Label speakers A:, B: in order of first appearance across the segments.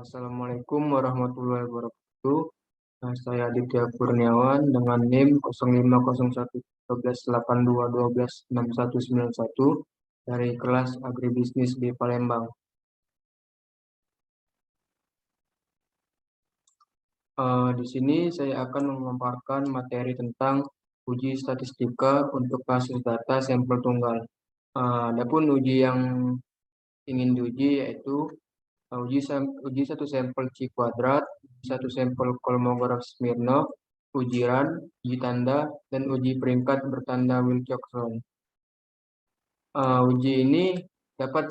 A: Assalamualaikum warahmatullahi wabarakatuh. Saya Aditya Kurniawan dengan NIM 0501 dari kelas Agribisnis di Palembang. Di sini saya akan memaparkan materi tentang uji statistika untuk kasus data sampel tunggal. Adapun uji yang ingin diuji yaitu uji satu sampel C kuadrat, satu sampel Kolmogorov Smirnov, uji RAN, uji tanda, dan uji peringkat bertanda Wilcoxon. Uji ini dapat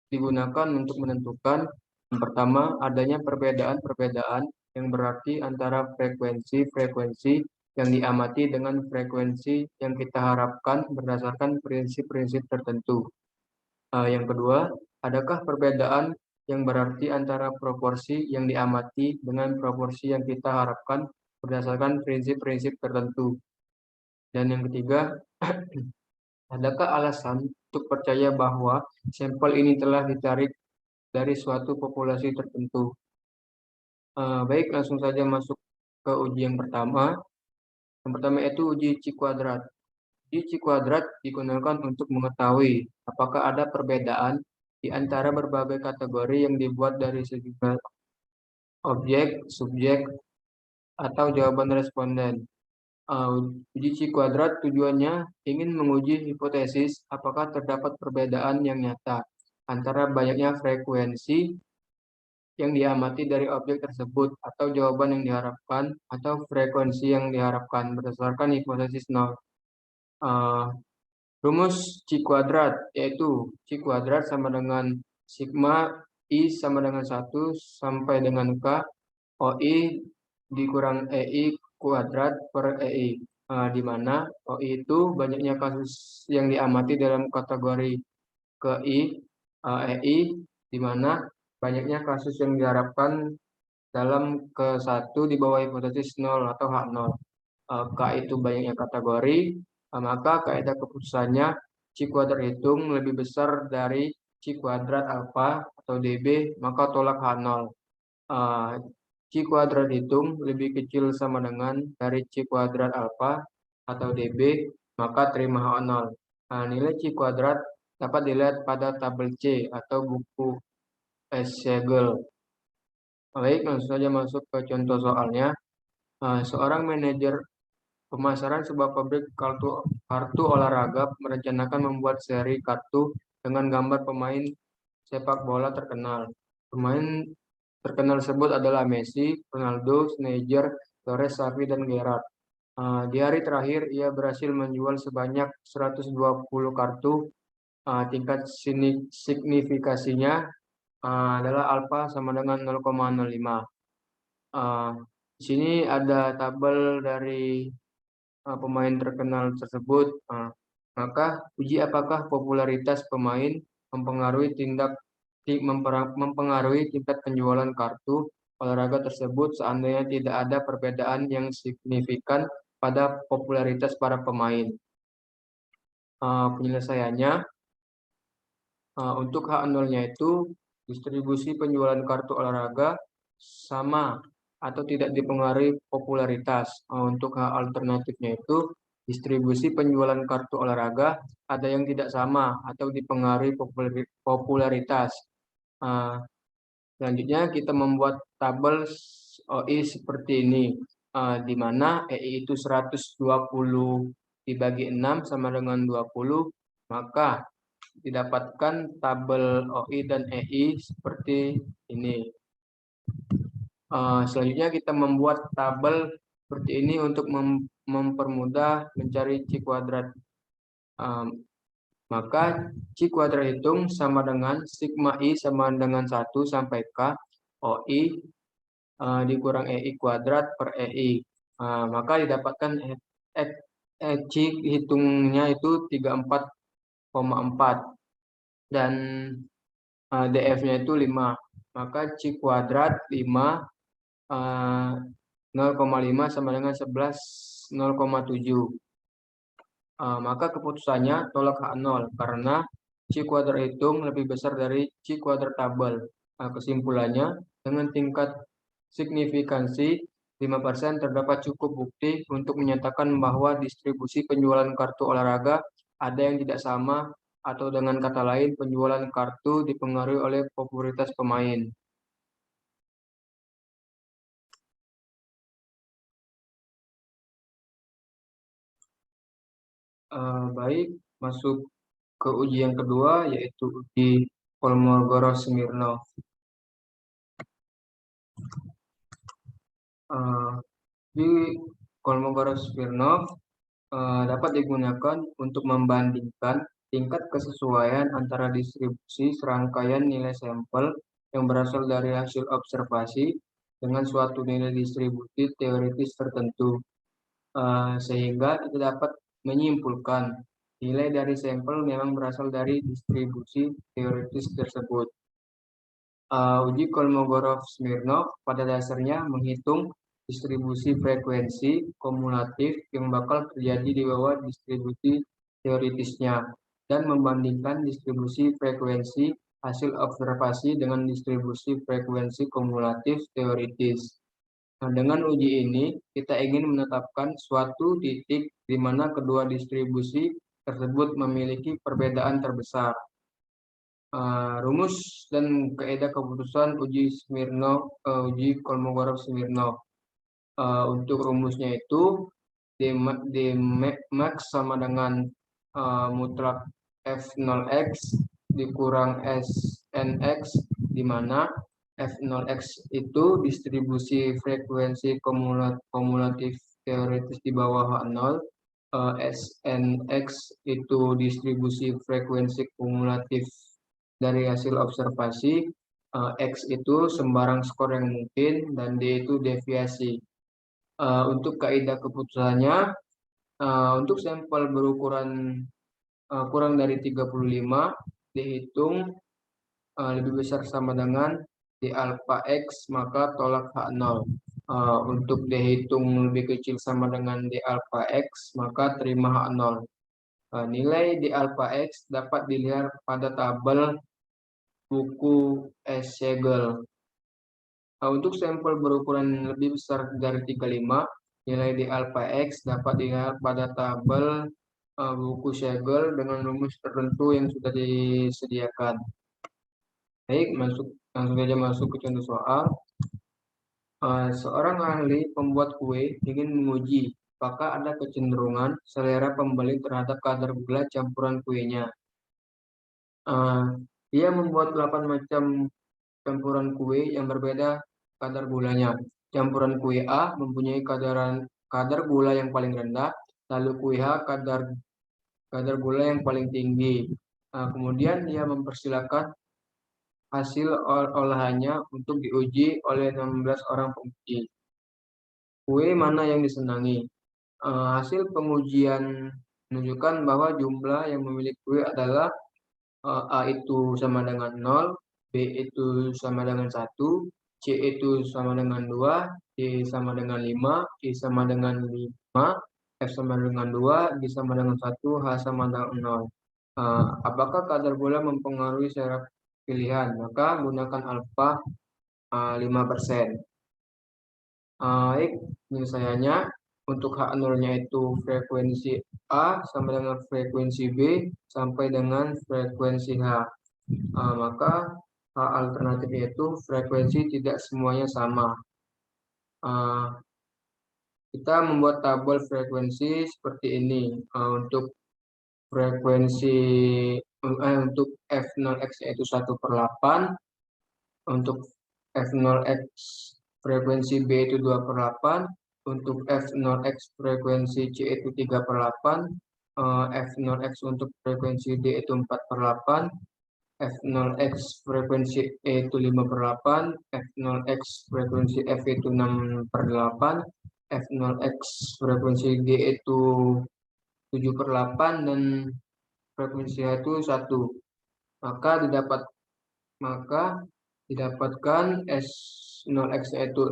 A: digunakan untuk menentukan yang pertama adanya perbedaan-perbedaan yang berarti antara frekuensi yang diamati dengan frekuensi yang kita harapkan berdasarkan prinsip-prinsip tertentu. Yang kedua, adakah perbedaan yang berarti antara proporsi yang diamati dengan proporsi yang kita harapkan berdasarkan prinsip-prinsip tertentu. Dan yang ketiga, adakah alasan untuk percaya bahwa sampel ini telah ditarik dari suatu populasi tertentu? Baik, langsung saja masuk ke uji yang pertama. Yang pertama itu uji C kuadrat. Uji C kuadrat digunakan untuk mengetahui apakah ada perbedaan di antara berbagai kategori yang dibuat dari sejumlah objek, subjek, atau jawaban responden. Uji C kuadrat tujuannya ingin menguji hipotesis apakah terdapat perbedaan yang nyata antara banyaknya frekuensi yang diamati dari objek tersebut atau jawaban yang diharapkan atau frekuensi yang diharapkan berdasarkan hipotesis nol. Rumus C kuadrat yaitu C kuadrat sama dengan sigma I sama dengan 1 sampai dengan K OI dikurang EI kuadrat per EI, di mana OI itu banyaknya kasus yang diamati dalam kategori ke I, EI, di mana banyaknya kasus yang diharapkan dalam ke 1 di bawah hipotesis 0 atau H0. K itu banyaknya kategori, maka kaidah keputusannya C kuadrat hitung lebih besar dari C kuadrat alfa atau DB, maka tolak H0. C kuadrat hitung lebih kecil sama dengan dari C kuadrat alfa atau DB, maka terima H0. Nilai C kuadrat dapat dilihat pada tabel C atau buku Segel. Baik, langsung saja masuk ke contoh soalnya. Seorang manajer pemasaran sebuah pabrik kartu olahraga merencanakan membuat seri kartu dengan gambar pemain sepak bola terkenal. Pemain terkenal tersebut adalah Messi, Ronaldo, Schneider, Torres, Xavi, dan Gerrard. Di hari terakhir, ia berhasil menjual sebanyak 120 kartu. Tingkat signifikasinya adalah alfa sama dengan 0,05. Di sini ada tabel dari pemain terkenal tersebut. Maka uji apakah popularitas pemain mempengaruhi tingkat penjualan kartu olahraga tersebut seandainya tidak ada perbedaan yang signifikan pada popularitas para pemain. Penyelesaiannya untuk H0-nya itu distribusi penjualan kartu olahraga sama atau tidak dipengaruhi popularitas. Untuk H alternatifnya itu distribusi penjualan kartu olahraga ada yang tidak sama atau dipengaruhi popularitas. Selanjutnya kita membuat tabel OI seperti ini, di mana EI itu 120 dibagi 6 sama dengan 20, maka didapatkan tabel OI dan EI seperti ini. Selanjutnya kita membuat tabel seperti ini untuk mempermudah mencari C kuadrat. Maka C kuadrat hitung sama dengan sigma I sama dengan 1 sampai K OI dikurang EI kuadrat per EI. Maka didapatkan C hitungnya itu 34,4 dan DF-nya itu 5. Maka C kuadrat 5 0,5 sama dengan 11 0,7. Maka keputusannya tolak H0 karena C kuadrat hitung lebih besar dari C kuadrat tabel. Kesimpulannya, dengan tingkat signifikansi 5% terdapat cukup bukti untuk menyatakan bahwa distribusi penjualan kartu olahraga ada yang tidak sama, atau dengan kata lain, penjualan kartu dipengaruhi oleh popularitas pemain. Baik, masuk ke uji yang kedua, yaitu uji Kolmogorov-Smirnov. Di Kolmogorov-Smirnov dapat digunakan untuk membandingkan tingkat kesesuaian antara distribusi serangkaian nilai sampel yang berasal dari hasil observasi dengan suatu nilai distribusi teoritis tertentu, sehingga kita dapat menyimpulkan nilai dari sampel memang berasal dari distribusi teoritis tersebut. Uji Kolmogorov-Smirnov pada dasarnya menghitung distribusi frekuensi kumulatif yang bakal terjadi di bawah distribusi teoritisnya dan membandingkan distribusi frekuensi hasil observasi dengan distribusi frekuensi kumulatif teoritis. Nah, dengan uji ini kita ingin menetapkan suatu titik di mana kedua distribusi tersebut memiliki perbedaan terbesar. Rumus dan kaidah keputusan uji Kolmogorov-Smirnov. Untuk rumusnya itu d max sama dengan mutlak f0x dikurang snx, di mana f0x itu distribusi frekuensi kumulatif teoritis di bawah H0, snx itu distribusi frekuensi kumulatif dari hasil observasi, X itu sembarang skor yang mungkin, dan D itu deviasi. Untuk kaidah keputusannya, untuk sampel berukuran kurang dari 35 dihitung lebih besar sama dengan D alpha X, maka tolak H0. Untuk dihitung lebih kecil sama dengan D alpha X, maka terima H0. Nilai D alpha X dapat dilihat pada tabel buku Segel. Untuk sampel berukuran lebih besar dari 35, nilai D alpha X dapat dilihat pada tabel buku Segel dengan rumus tertentu yang sudah disediakan. Baik, langsung saja masuk ke contoh soal. Seorang ahli pembuat kue ingin menguji apakah ada kecenderungan selera pembeli terhadap kadar gula campuran kuenya. Dia membuat 8 macam campuran kue yang berbeda kadar gulanya. Campuran kue A mempunyai kadar gula yang paling rendah, lalu kue H kadar gula yang paling tinggi. Kemudian dia mempersilakan hasil olahannya untuk diuji oleh 16 orang penguji. Kue mana yang disenangi? Hasil pengujian menunjukkan bahwa jumlah yang memilih kue adalah A itu sama dengan 0, B itu sama dengan 1, C itu sama dengan 2, D sama dengan 5, E sama dengan 5, F sama dengan 2, G sama dengan 1, H sama dengan 0. Apakah kadar gula mempengaruhi selera pilihan? Maka gunakan alfa 5%. Baik, penyelesaiannya untuk H0-nya itu frekuensi A sama dengan frekuensi B sampai dengan frekuensi H. Maka H alternatifnya itu frekuensi tidak semuanya sama. Kita membuat tabel frekuensi seperti ini. Untuk frekuensi untuk F0x yaitu 1/8, untuk F0x frekuensi B itu 2/8, untuk F0x frekuensi C itu 3/8, F0x untuk frekuensi D itu 4/8, F0x frekuensi E itu 5/8, F0x frekuensi F itu 6/8, F0x frekuensi G itu 7/8, dan frekuensi H itu 1. Maka didapatkan S0x itu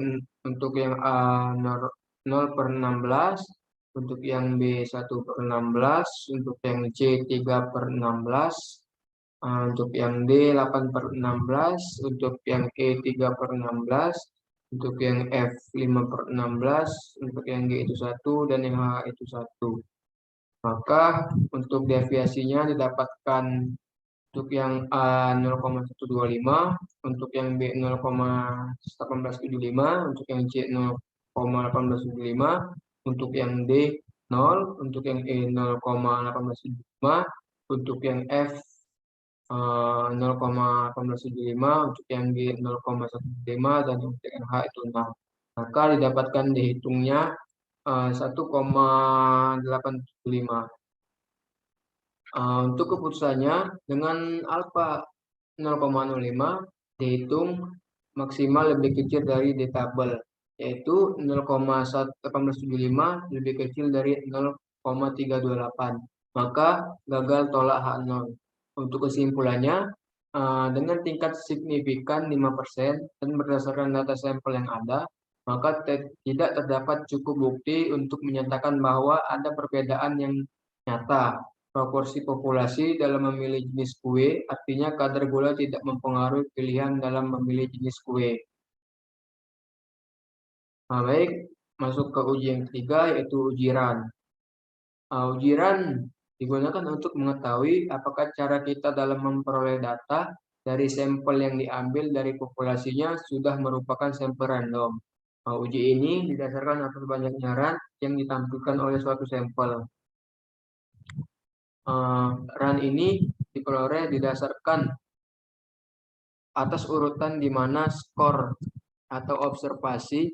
A: untuk yang A 0/16, untuk yang B 1/16, untuk yang C 3/16, Untuk yang D 8/16, untuk yang E 3/16, untuk yang F 5/16, untuk yang G itu 1, dan yang H itu 1. Maka untuk deviasinya didapatkan untuk yang A 0,125, untuk yang B 0,1875, untuk yang C 0,1875, untuk yang D 0, untuk yang E 0,1875, untuk yang F 0,1875, untuk yang G 0,175, dan untuk yang H itu 6. Maka didapatkan dihitungnya 1,875. Untuk keputusannya dengan alfa 0,05 dihitung maksimal lebih kecil dari D tabel, yaitu 0,1875 lebih kecil dari 0,328. Maka gagal tolak H0. Untuk kesimpulannya, dengan tingkat signifikan 5% dan berdasarkan data sampel yang ada, maka tidak terdapat cukup bukti untuk menyatakan bahwa ada perbedaan yang nyata. Proporsi populasi dalam memilih jenis kue, artinya kadar gula tidak mempengaruhi pilihan dalam memilih jenis kue. Baik, masuk ke uji yang ketiga, yaitu uji RAN. Uji RAN digunakan untuk mengetahui apakah cara kita dalam memperoleh data dari sampel yang diambil dari populasinya sudah merupakan sampel random. Uji ini didasarkan atas banyaknya RAN yang ditampilkan oleh suatu sampel. RAN ini diperoleh didasarkan atas urutan di mana skor atau observasi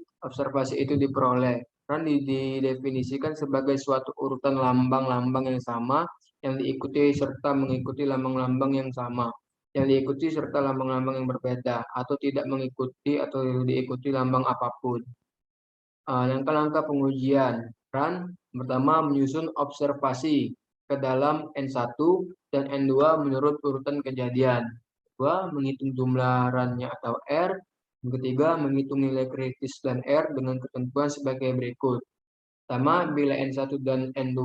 A: itu diperoleh. RAN didefinisikan sebagai suatu urutan lambang-lambang yang sama yang diikuti serta mengikuti lambang-lambang yang sama, yang diikuti serta lambang-lambang yang berbeda, atau tidak mengikuti atau diikuti lambang apapun. Langkah-langkah pengujian RAN pertama menyusun observasi ke dalam N1 dan N2 menurut urutan kejadian. Kedua, menghitung jumlah RAN-nya atau R. Yang ketiga, menghitung nilai kritis dan R dengan ketentuan sebagai berikut. Pertama, bila N1 dan N2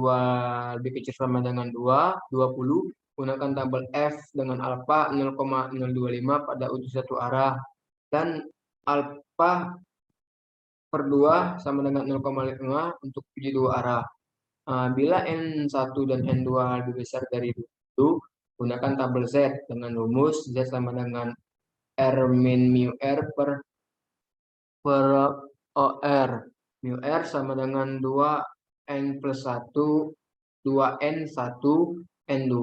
A: lebih kecil sama dengan 20, gunakan tabel F dengan alfa 0,025 pada ujung satu arah dan alfa per 2 sama dengan 0,5 untuk uji dua arah. Bila N1 dan N2 lebih besar dari 20, gunakan tabel Z dengan rumus Z sama dengan R min mu R per OR. Mu R sama dengan 2N plus 1, 2N1, N2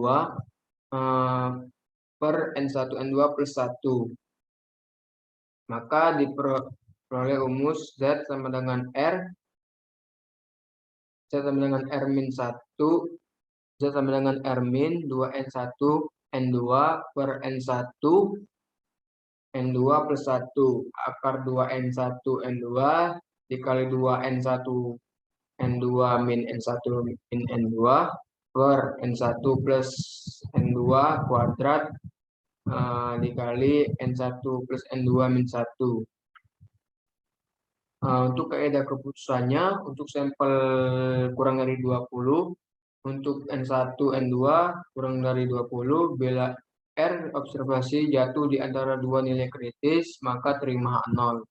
A: per N1, N2 plus 1. Maka diperoleh rumus Z sama dengan R, Z sama dengan R min 1, Z sama dengan R min 2N1, N2 per N1, N2 plus 1. Akar 2N1, N2 dikali 2N1, N2 min N1 min N2 per N1 plus N2 kuadrat dikali N1 plus N2 min 1. Untuk kaidah keputusannya, untuk sampel kurang dari 20, untuk N1, N2 kurang dari 20, bila R observasi jatuh di antara dua nilai kritis, maka terima H0.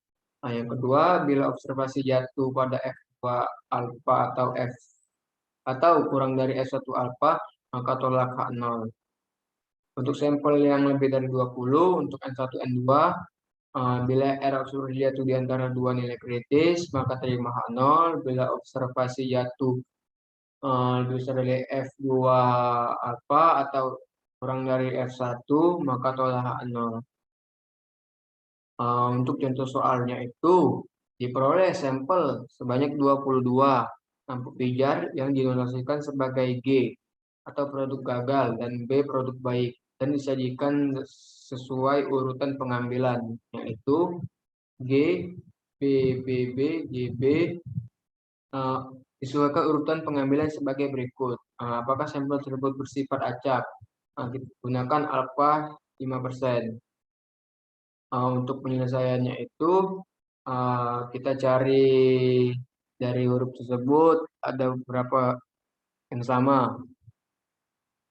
A: Yang kedua, bila observasi jatuh pada F2 alfa atau F atau kurang dari F1 alfa, maka tolak H0. Untuk sampel yang lebih dari 20, untuk N1, N2, bila R observasi jatuh di antara dua nilai kritis, maka terima H0. Bila observasi jatuh lebih besar dari F2 alfa atau kurang dari F1, maka tolak H0. Untuk contoh soalnya itu, diperoleh sampel sebanyak 22 lampu pijar yang dinotasikan sebagai G atau produk gagal dan B produk baik, dan disajikan sesuai urutan pengambilan, yaitu G, B, B, B, G, B. Disesuaikan urutan pengambilan sebagai berikut. Apakah sampel tersebut bersifat acak? Kita gunakan alfa 5%. Untuk penyelesaiannya itu, kita cari dari huruf tersebut ada beberapa yang sama.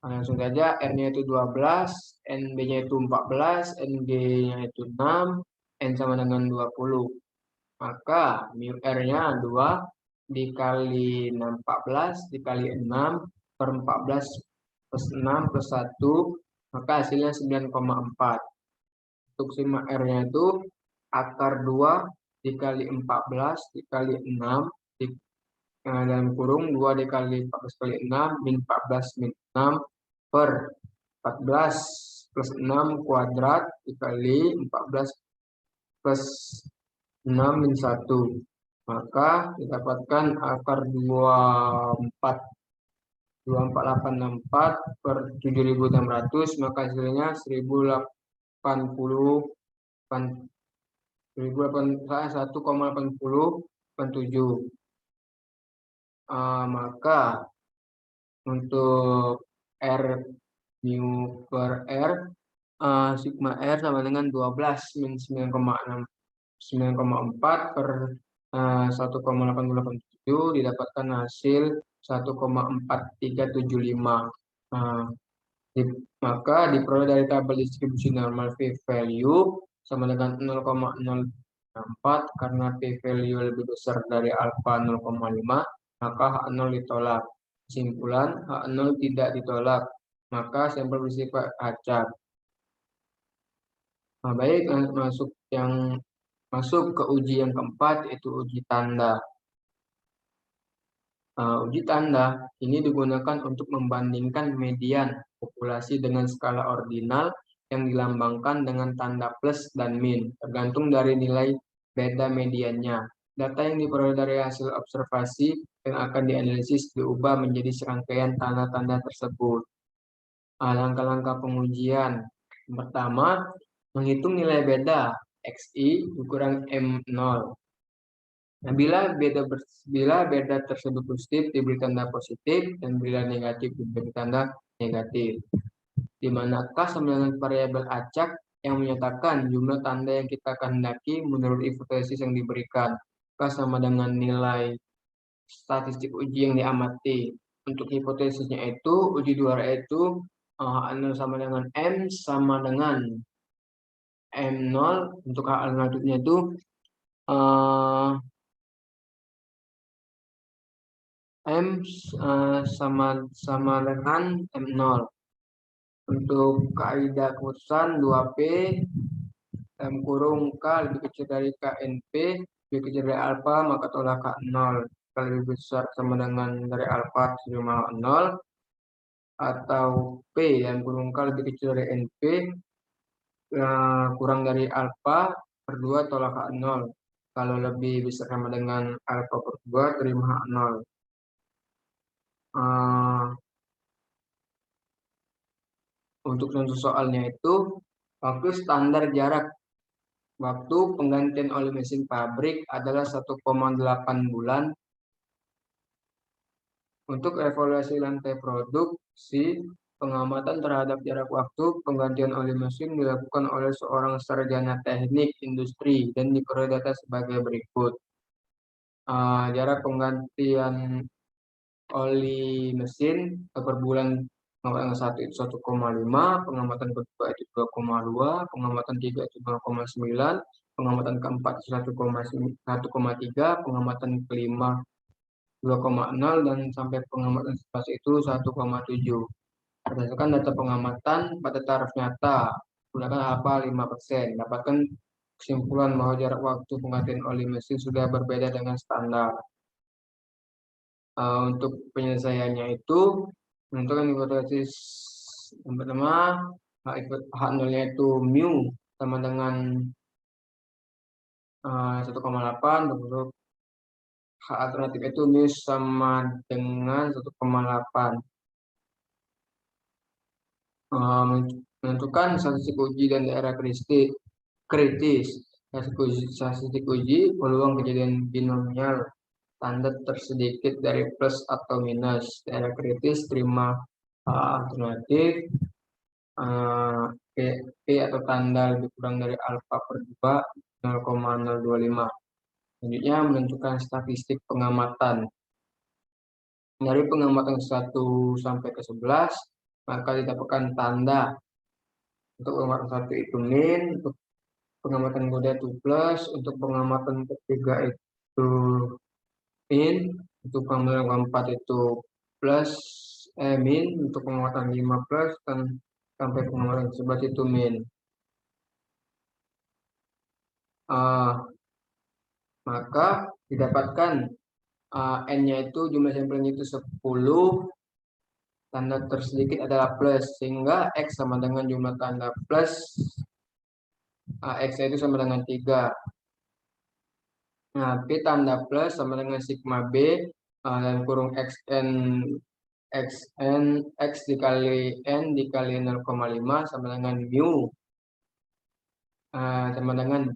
A: Langsung saja, R-nya itu 12, NB-nya itu 14, NG-nya itu 6, N sama dengan 20. Maka mu R-nya 2 dikali 6, 14, dikali 6 per 14 plus 6 plus 1, maka hasilnya 9,4. Untuk sigma R-nya itu akar 2 dikali 14 dikali 6 dalam kurung 2 dikali 14 kali 6 min 14 min 6 per 14 plus 6 kuadrat dikali 14 plus 6 min 1. Maka didapatkan akar 24. 24864 per 7600, maka hasilnya 1080 1,8087. Maka untuk R mu per R, sigma R sama dengan 12 min 9,4 per 1,8087 didapatkan hasil 1,4375. Maka diperoleh dari tabel distribusi normal p-value sama dengan 0,064 karena p-value lebih besar dari alfa 0,5, maka H0 ditolak. Kesimpulan, H0 tidak ditolak, maka sampel bersifat acak. Baik, masuk ke uji yang keempat, yaitu uji tanda. Uji tanda ini digunakan untuk membandingkan median populasi dengan skala ordinal yang dilambangkan dengan tanda plus dan min, tergantung dari nilai beta mediannya. Data yang diperoleh dari hasil observasi yang akan dianalisis diubah menjadi serangkaian tanda-tanda tersebut. Langkah-langkah pengujian. Pertama, menghitung nilai beta XI dikurang M0. Nah, bila beda tersebut positif diberi tanda positif dan bila negatif diberi tanda negatif. Di manakah sama dengan variabel acak yang menyatakan jumlah tanda yang kita kehendaki menurut hipotesis yang diberikan. Maka sama dengan nilai statistik uji yang diamati. Untuk hipotesisnya itu uji 2R itu H0 sama dengan M sama dengan M0. Untuk hal alternatifnya itu M sama dengan M0. Untuk kaidah keputusan 2P dalam kurung K lebih kecil dari KNP, lebih kecil dari alfa, maka tolak K0. K lebih besar sama dengan dari alfa, terima 0. Atau P dalam kurung K lebih kecil dari NP, kurang dari alfa per 2 tolak K0. Kalau lebih besar sama dengan alfa per 2, terima 0. Untuk contoh soalnya itu, waktu standar jarak waktu penggantian oli mesin pabrik adalah 1,8 bulan. Untuk evaluasi lantai produksi, pengamatan terhadap jarak waktu penggantian oli mesin dilakukan oleh seorang sarjana teknik industri dan diperoleh data sebagai berikut. Jarak penggantian oli mesin per bulan. Pengamatan 1 itu 1,5, pengamatan kedua itu 2,2, pengamatan 3 itu 2,9, pengamatan keempat 1,3, pengamatan kelima 2,0, dan sampai pengamatan sebelas itu 1,7. Berdasarkan data pengamatan pada taraf nyata, gunakan alfa 5%, dapatkan kesimpulan bahwa jarak waktu penggantian oli mesin sudah berbeda dengan standar. Untuk penyelesaiannya itu menentukan hipotesis yang pertama, H0-nya itu mu sama dengan 1,8, untuk H alternatif itu mu sama dengan 1,8. Menentukan statistik uji dan daerah kritis. Statistik uji peluang kejadian binomial tanda tersedikit dari plus atau minus. Daerah kritis terima alternatif P atau tanda lebih kurang dari alfa per 2 0,025. Selanjutnya menentukan statistik pengamatan. Dari pengamatan 1 sampai ke 11, maka didapatkan tanda. Untuk pengamatan satu itu min, untuk pengamatan kedua itu plus, untuk pengamatan ketiga itu min, untuk pengamatan keempat itu plus, min, untuk pengamatan 5 plus, dan sampai pengamatan 11 itu min. Maka didapatkan N-nya itu jumlah sampelnya itu 10, tanda tersedikit adalah plus, sehingga X sama dengan jumlah tanda plus, X itu sama dengan 3. Nah, P tanda plus sama dengan sigma B, dan kurung X dikali N dikali 0,5 sama dengan mu, sama dengan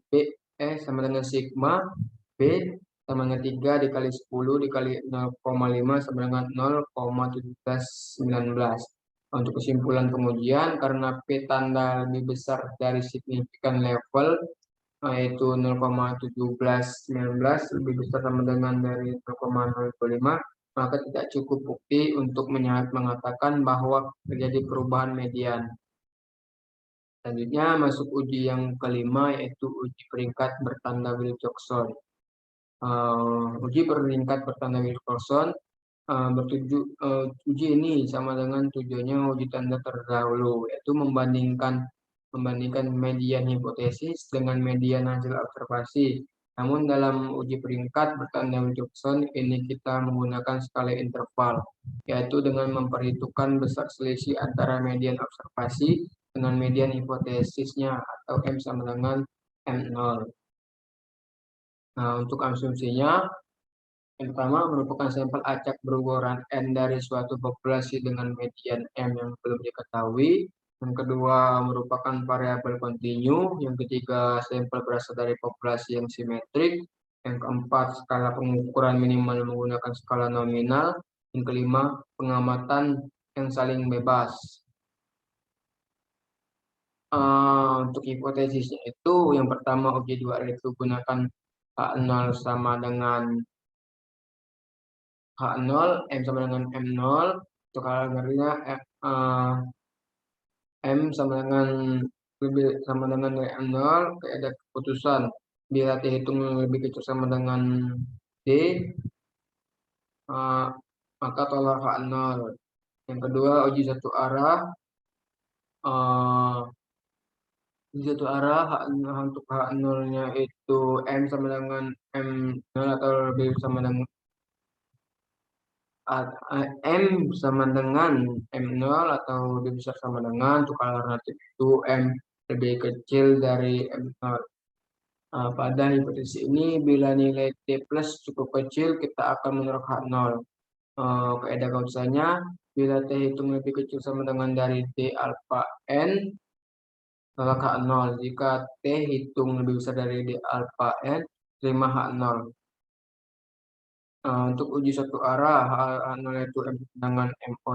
A: sama dengan sigma B sama dengan 3 dikali 10 dikali 0,5 sama dengan 0,1719. Untuk kesimpulan pengujian, karena P tanda lebih besar dari signifikan level, yaitu 0,1719 lebih besar sama dengan dari 0,025, maka tidak cukup bukti untuk mengatakan bahwa terjadi perubahan median. Selanjutnya masuk uji yang kelima, yaitu uji peringkat bertanda Wilcoxon. Uji peringkat bertanda Wilcoxon uji ini sama dengan tujuannya uji tanda terdahulu, yaitu membandingkan median hipotesis dengan median hasil observasi. Namun dalam uji peringkat bertanda Wilcoxon ini kita menggunakan skala interval, yaitu dengan memperhitungkan besar selisih antara median observasi dengan median hipotesisnya, atau M sama dengan M0. Nah, untuk asumsinya, yang pertama merupakan sampel acak berukuran N dari suatu populasi dengan median M yang belum diketahui. Yang kedua merupakan variabel kontinu. Yang ketiga sampel berasal dari populasi yang simetrik. Yang keempat skala pengukuran minimal menggunakan skala nominal. Yang kelima pengamatan yang saling bebas. Untuk hipotesisnya itu yang pertama uji 2 itu gunakan H0 sama dengan H0, M sama dengan M0. Untuk algoritma M sama dengan M0, ada keputusan bila T hitung lebih kecil sama dengan D, maka tolak H0. Yang kedua uji satu arah, untuk H0-nya itu M sama dengan M0 atau lebih sama dengan M sama dengan M0 atau lebih besar sama dengan, untuk alternatif itu M lebih kecil dari M0. Pada hipotesis ini, bila nilai T plus cukup kecil, kita akan menolak H0. Kaidah gaussanya, bila T hitung lebih kecil sama dengan dari D alpha N, tolak H0. Jika T hitung lebih besar dari D alpha N, terima H0. Untuk uji satu arah, H0 itu M dengan MO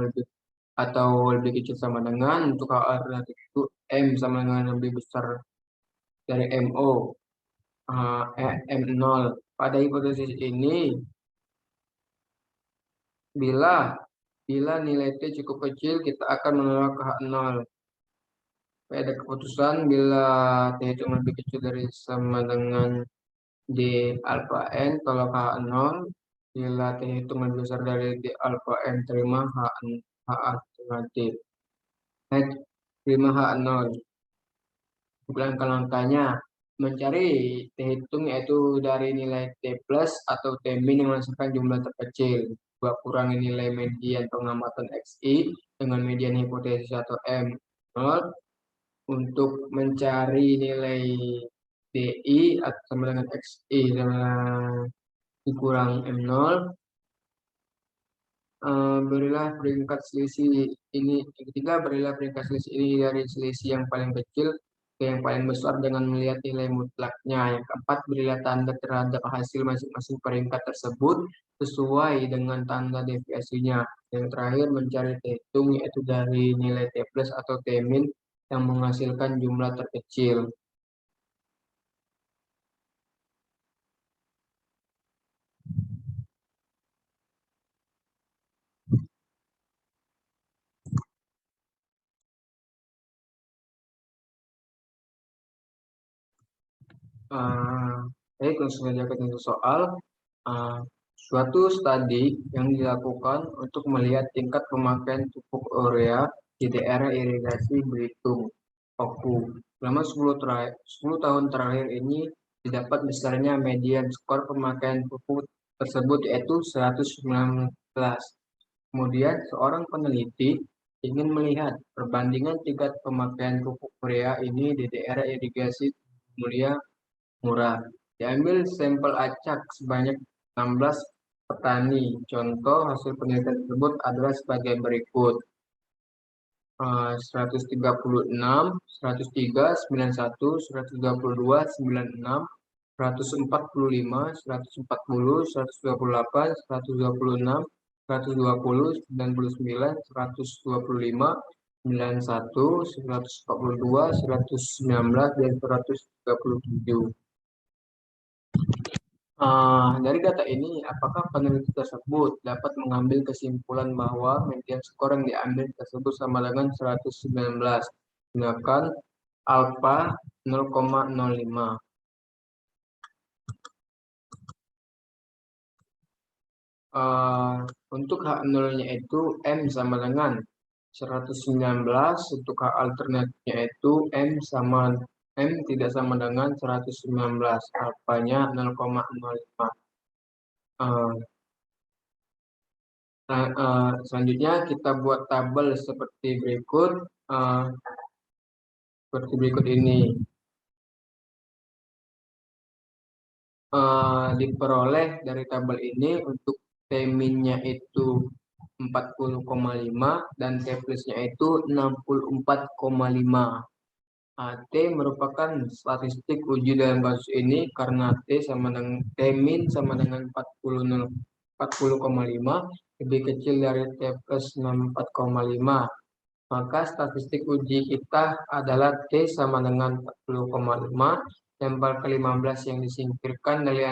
A: atau lebih kecil sama dengan, untuk alternatif itu M sama dengan lebih besar dari MO, M0. Pada hipotesis ini, bila nilai T cukup kecil, kita akan menolak ke H0. Pada keputusan bila T itu lebih kecil dari sama dengan D alpha N, tolak H0. Bila T hitung lebih besar dari D alpha N, terima H alternatif. Terima H0. Langkah-langkahnya mencari T hitung yaitu dari nilai T plus atau T min yang menghasilkan jumlah terkecil. Dua kurangi nilai median pengamatan XI dengan median hipotesis atau M0. Untuk mencari nilai DI atau sama dengan XI dikurang M0. Berilah peringkat selisih ini. Yang ketiga, berilah peringkat selisih ini dari selisih yang paling kecil ke yang paling besar dengan melihat nilai mutlaknya. Yang keempat, berilah tanda terhadap hasil masing-masing peringkat tersebut sesuai dengan tanda deviasinya. Yang terakhir, mencari T hitung yaitu dari nilai T plus atau T min yang menghasilkan jumlah terkecil. Baik, langsung saja ke soal. Uh, Suatu studi yang dilakukan untuk melihat tingkat pemakaian pupuk urea di daerah irigasi Belitung, Oku. Selama 10 tahun terakhir ini didapat besarnya median skor pemakaian pupuk tersebut yaitu 119. Kemudian seorang peneliti ingin melihat perbandingan tingkat pemakaian pupuk urea ini di daerah irigasi Mulia Murah. Diambil sampel acak sebanyak 16 petani. Contoh hasil penelitian tersebut adalah sebagai berikut. 136, 103, 91, 132, 96, 145, 140, 128, 126, 120, 99, 125, 91, 142, 119, dan 137. Dari data ini, apakah peneliti tersebut dapat mengambil kesimpulan bahwa median skor yang diambil tersebut sama dengan 119, sedangkan alfa 0,05. Untuk H0-nya itu M sama dengan 119, untuk H alternatifnya itu M tidak sama dengan 119, alfanya 0,05. Selanjutnya kita buat tabel seperti berikut. Seperti berikut ini. Diperoleh dari tabel ini untuk T-minnya itu 40,5 dan T plusnya itu 64,5. T merupakan statistik uji dalam kasus ini karena T-min sama dengan 40,5 lebih kecil dari T plus 64,5. Maka statistik uji kita adalah T sama dengan 40,5. Sampel ke-15 yang disingkirkan dari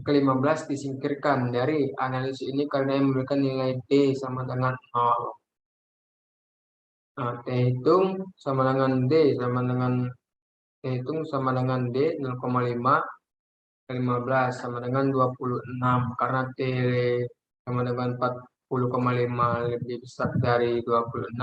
A: ke-15 disingkirkan dari analisis ini karena yang memberikan nilai T sama dengan 0. T hitung sama dengan D T hitung sama dengan D 0,5 ke 15 sama dengan 26 karena T sama dengan 40,5 lebih besar dari 26,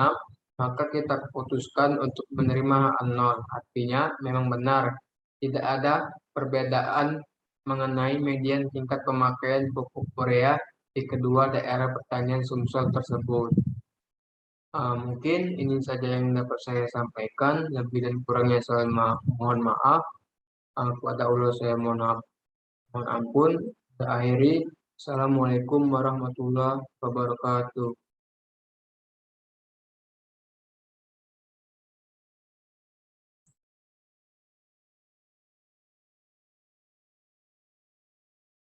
A: maka kita putuskan untuk menerima 0. Artinya memang benar tidak ada perbedaan mengenai median tingkat pemakaian pupuk urea di kedua daerah pertanian Sumsel tersebut. Mungkin ini saja yang dapat saya sampaikan. Lebih dan kurangnya saya mohon maaf. Kepada Allah saya mohon ampun. Saya akhiri. Assalamualaikum warahmatullahi wabarakatuh.